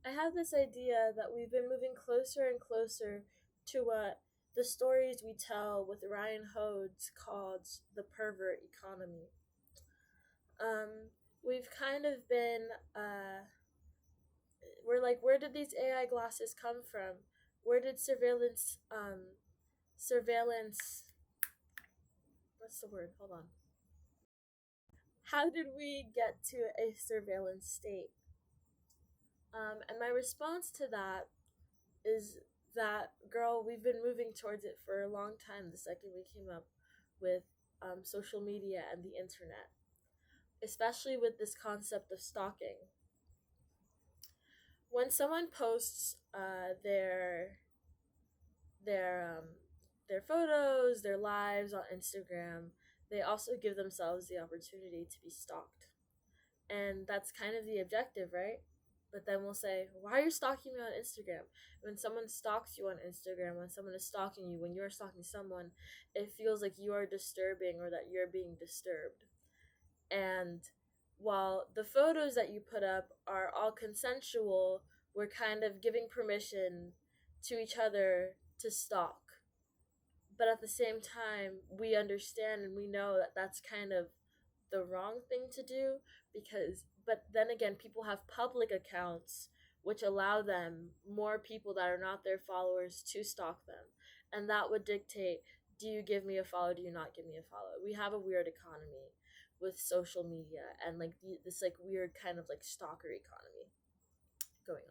I have this idea that we've been moving closer and closer to what the stories we tell with Ryan Hodes called the pervert economy. Um, we've kind of been, we're like, where did these AI glasses come from? Where did surveillance, what's the word? Hold on. How did we get to a surveillance state? And my response to that is that, girl, we've been moving towards it for a long time the second we came up with social media and the internet, especially with this concept of stalking. When someone posts their their photos, their lives on Instagram, they also give themselves the opportunity to be stalked. And that's kind of the objective, right? But then we'll say, why are you stalking me on Instagram? When someone stalks you on Instagram, when someone is stalking you, when you're stalking someone, it feels like you are disturbing or that you're being disturbed. And while the photos that you put up are all consensual, we're kind of giving permission to each other to stalk. But at the same time, we understand and we know that that's kind of the wrong thing to do, because but then again, people have public accounts which allow them more people that are not their followers to stalk them, and that would dictate, do you give me a follow, do you not give me a follow. We have a weird economy with social media and like this like weird kind of like stalker economy going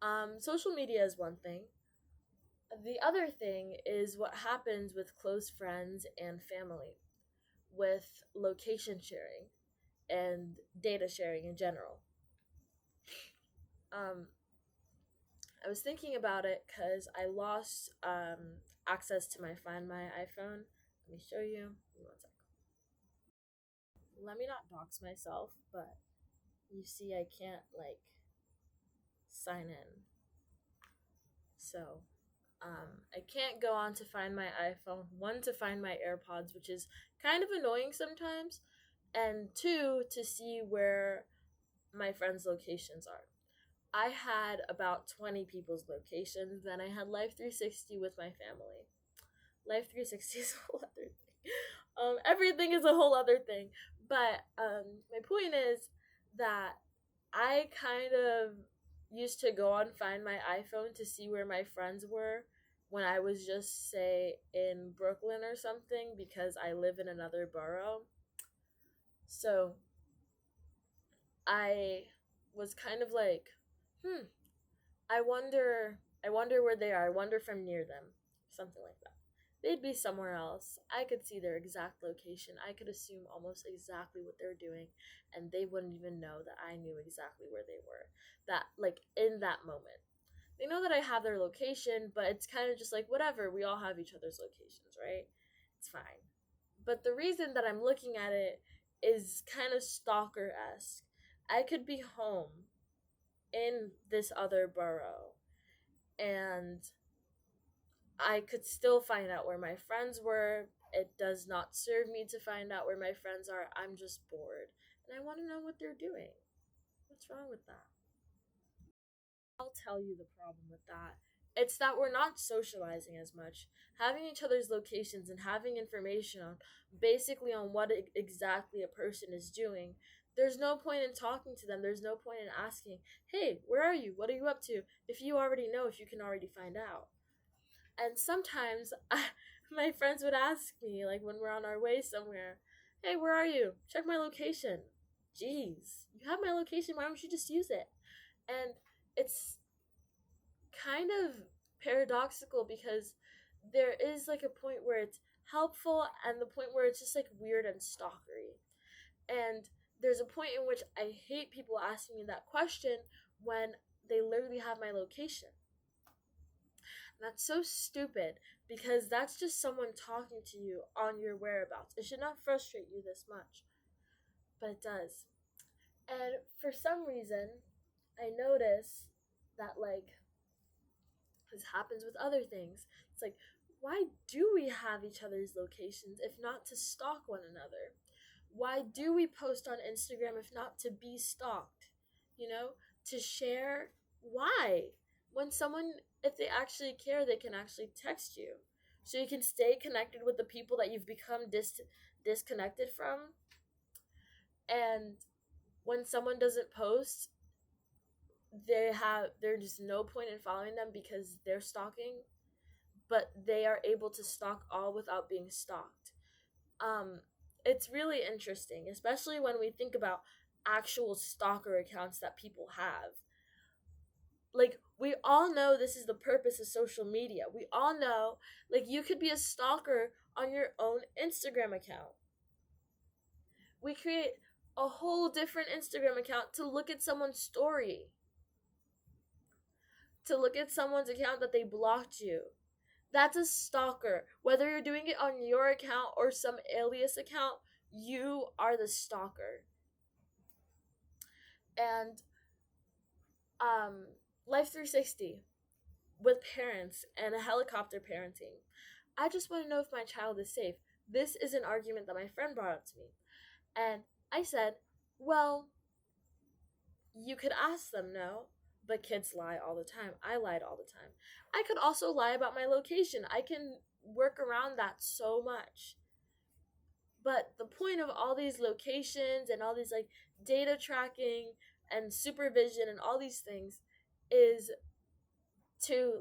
on. Social media is one thing. The other thing is what happens with close friends and family, with location sharing and data sharing in general. Um, I was thinking about it because I lost access to my Find My iPhone. Let me show you. Give me one sec. Let me not dox myself, but you see, I can't like sign in. So I can't go on to Find My iPhone. One, to find my AirPods, which is kind of annoying sometimes, and two, to see where my friends' locations are. I had about 20 people's locations. Then I had Life 360 with my family. Life 360 is a whole other thing. Everything is a whole other thing. But my point is that I kind of used to go on Find My iPhone to see where my friends were when I was just, say, in Brooklyn or something, because I live in another borough. So I was kind of like, hmm, I wonder where they are. I wonder if I'm near them. Something like that. They'd be somewhere else. I could see their exact location. I could assume almost exactly what they're doing, and they wouldn't even know that I knew exactly where they were. That, like, in that moment. They know that I have their location, but it's kind of just like, whatever, we all have each other's locations, right? It's fine. But the reason that I'm looking at it is kind of stalker esque. I could be home in this other borough, and I could still find out where my friends were. It does not serve me to find out where my friends are. I'm just bored. And I want to know what they're doing. What's wrong with that? I'll tell you the problem with that. It's that we're not socializing as much. Having each other's locations and having information on basically on what exactly a person is doing. There's no point in talking to them. There's no point in asking, "Hey, where are you? What are you up to?" If you already know, if you can already find out. And sometimes my friends would ask me, like when we're on our way somewhere, "Hey, where are you? Check my location." Jeez, you have my location. Why don't you just use it? And it's kind of paradoxical because there is like a point where it's helpful and the point where it's just like weird and stalkery. And there's a point in which I hate people asking me that question when they literally have my location. And that's so stupid because that's just someone talking to you on your whereabouts. It should not frustrate you this much, but it does. And for some reason, I notice that like this happens with other things. It's like, why do we have each other's locations if not to stalk one another? Why do we post on Instagram if not to be stalked? You know, to share Why? When someone, if they actually care, they can actually text you. So you can stay connected with the people that you've become disconnected from. And when someone doesn't post, there's just no point in following them because they're stalking, but they are able to stalk all without being stalked. Um, it's really interesting, especially when we think about actual stalker accounts that people have. Like, we all know this is the purpose of social media. We all know, like, you could be a stalker on your own Instagram account. We create a whole different Instagram account to look at someone's story, to look at someone's account that they blocked you. That's a stalker. Whether you're doing it on your account or some alias account, you are the stalker. And um Life 360 with parents and a helicopter parenting. I just want to know if my child is safe. This is an argument that my friend brought up to me. And I said, well, you could ask them, no, but kids lie all the time. I lied all the time. I could also lie about my location. I can work around that so much. But the point of all these locations and all these like data tracking and supervision and all these things is to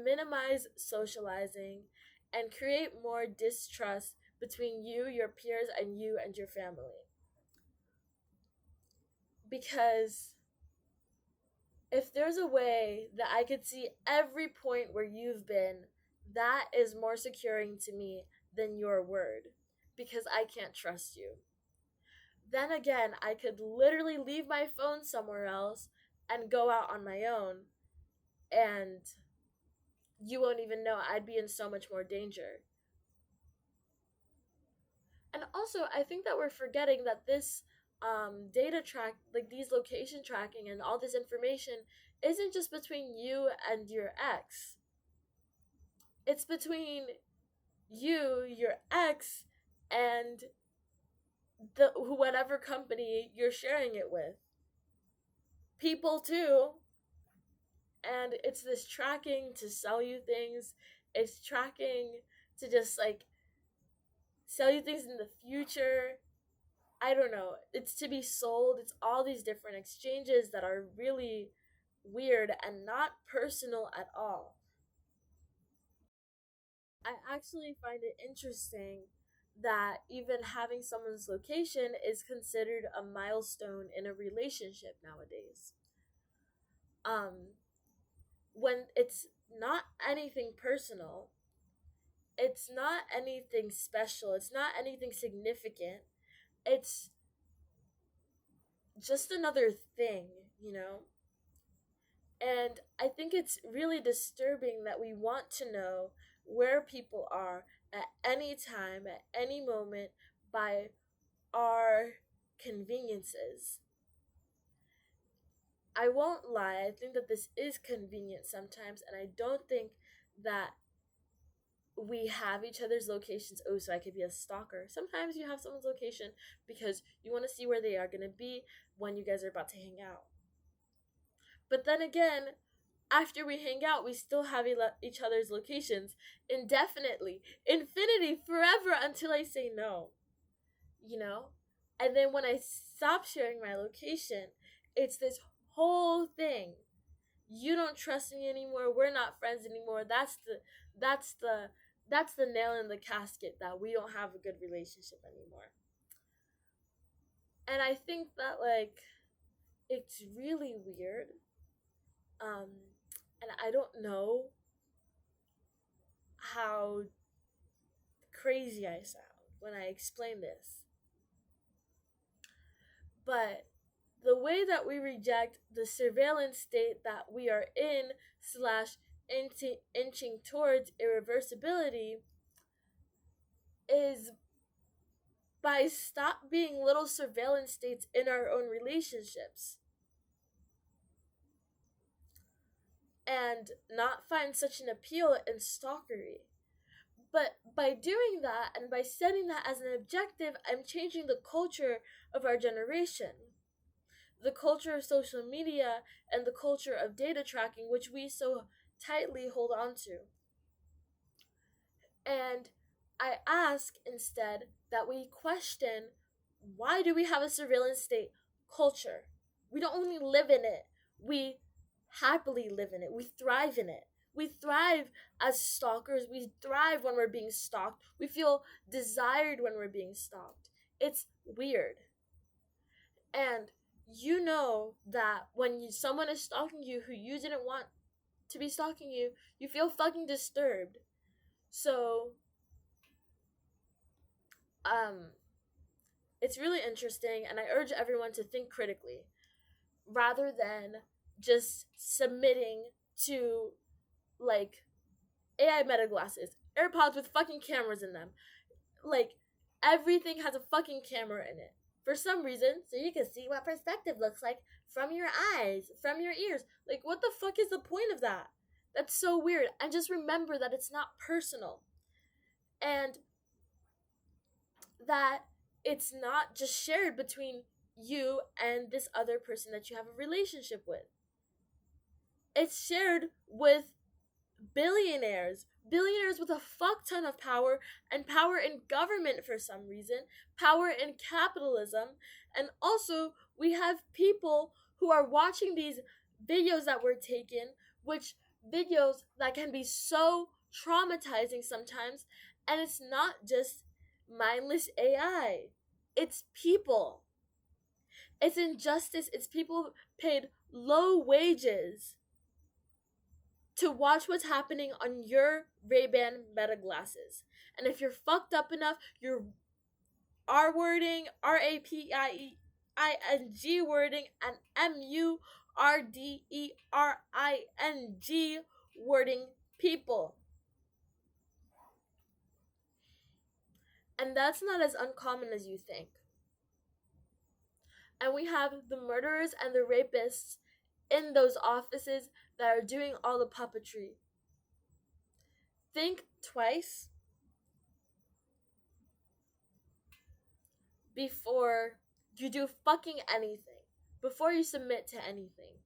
minimize socializing and create more distrust between you, your peers, and you and your family. Because if there's a way that I could see every point where you've been, that is more securing to me than your word, because I can't trust you. Then again, I could literally leave my phone somewhere else and go out on my own, and you won't even know. I'd be in so much more danger. And also, I think that we're forgetting that this data track, like these location tracking and all this information, isn't just between you and your ex. It's between you, your ex, and the whatever company you're sharing it with. People too. And it's this tracking to sell you things. It's tracking to just like sell you things in the future. I don't know. It's to be sold. It's all these different exchanges that are really weird and not personal at all. I actually find it interesting that even having someone's location is considered a milestone in a relationship nowadays. Um, when it's not anything personal, it's not anything special, it's not anything significant. It's just another thing, you know? And I think it's really disturbing that we want to know where people are at any time, at any moment, by our conveniences. I won't lie, I think that this is convenient sometimes, and I don't think that we have each other's locations. Oh, so I could be a stalker. Sometimes you have someone's location because you want to see where they are going to be when you guys are about to hang out. But then again, after we hang out, we still have each other's locations indefinitely, infinity, forever until I say no, you know? And then when I stop sharing my location, it's this whole thing. You don't trust me anymore. We're not friends anymore. That's the that's the nail in the casket that we don't have a good relationship anymore. And I think that like it's really weird. Um and I don't know how crazy I sound when I explain this. But the way that we reject the surveillance state that we are in slash inching towards irreversibility is by stop being little surveillance states in our own relationships and not find such an appeal in stalkery. But by doing that and by setting that as an objective, I'm changing the culture of our generation. the culture of social media and the culture of data tracking, which we so tightly hold on to. And I ask instead that we question, why do we have a surveillance state culture? We don't only live in it, we happily live in it, we thrive in it. We thrive as stalkers, we thrive when we're being stalked, we feel desired when we're being stalked. It's weird. And you know that when someone is stalking you who you didn't want to be stalking you, you feel fucking disturbed. So, um, it's really interesting, and I urge everyone to think critically rather than just submitting to like AI meta glasses, AirPods with fucking cameras in them. Like, everything has a fucking camera in it for some reason, so you can see what perspective looks like from your eyes, from your ears. Like, what the fuck is the point of that? That's so weird. And just remember that it's not personal. And that it's not just shared between you and this other person that you have a relationship with. It's shared with billionaires with a fuck ton of power, and power in government for some reason, power in capitalism, and also we have people who are watching these videos that were taken, which videos that can be so traumatizing sometimes, and it's not just mindless AI. It's people. It's injustice. It's people paid low wages to watch what's happening on your Ray-Ban Meta glasses. And if you're fucked up enough, you're R wording, RAPIEING wording, and MURDERING wording people. And that's not as uncommon as you think. And we have the murderers and the rapists in those offices that are doing all the puppetry. Think twice before you do fucking anything, before you submit to anything.